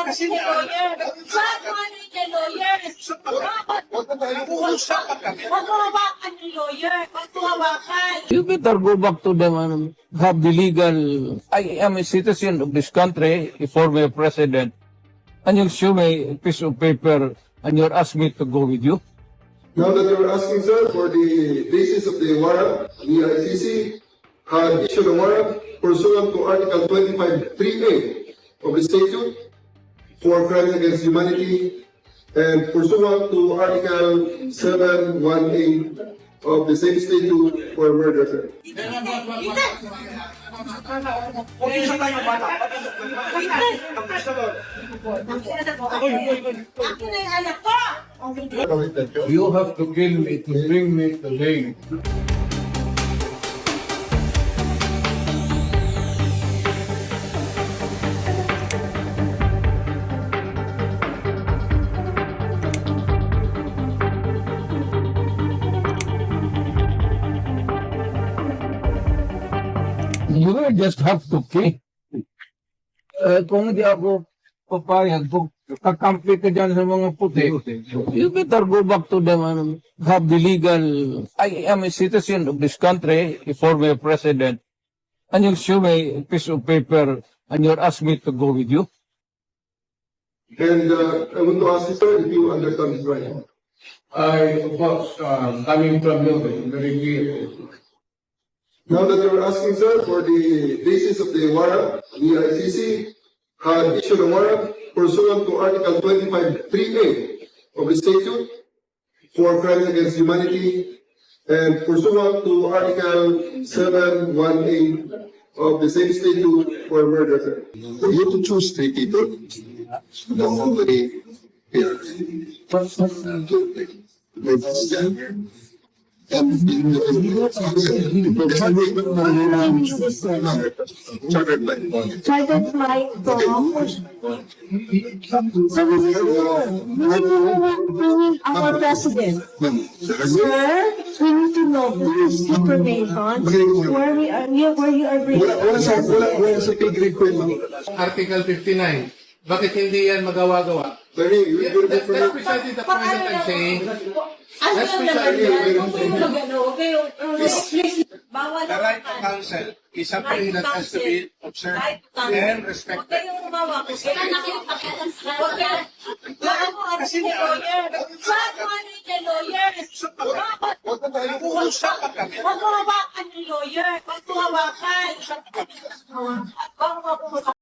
Kasi lawyer. Saan mo ano yung lawyer? Huwag na tayo uusap kami. Huwag mo hawakan yung lawyer. Huwag mo hawakan. You better go back to them and have the legal. I am a citizen of this country, a former president, and you show me a piece of paper and you're asking me to go with you. Now that you're asking, sir, for the basis of the warrant, the ICC had issued a warrant pursuant to Article 25(3)(a) of the statute for crimes against humanity and pursuant to Article 7(1)(a) of the same statute for murder, sir. Kung isa tayo bata, Akin na yung anak ko. You have to kill me to bring me to lane. You will just have to kill. Kung hindi ako papayag, kung kakampi ka dyan sa mga puti, you better go back to them and have the legal. I am a citizen of this country, a former president, and you show me a piece of paper and you're asking me to go with you. And I want to ask you, sir, if you understand this right. I was coming from building, very clear. Now that you're asking, sir, for the basis of the warrant, the ICC had issued a warrant pursuant to Article 25(3)(a) of the statute for crimes against humanity and pursuant to Article 7(1)(a) of the same statute for murder, sir. For you to choose three people, nobody here. Chartered line. Chartered flight from our president. Sir, we need to know this information where you are bringing. Wala sa pay grade ko yun, ma'am. Article 59. Bakit hindi yan magawa-gawa? Sorry, you will That's defer. precisely the point that I'm saying. Ano That's yung naman precisely yan? Huwag kayong magano. Huwag kayong, please, bawal the right to naman. counsel is something that has to be observed Right to counsel. and Huwag respected. kayong umawa. Huwag kayong, baka mo ano yung lawyer. Saan mo ano yung lawyer? Huwag na tayo uusap kami. Huwag mo hawakan yung lawyer. Huwag mo hawakan. Huwag mo hawakan.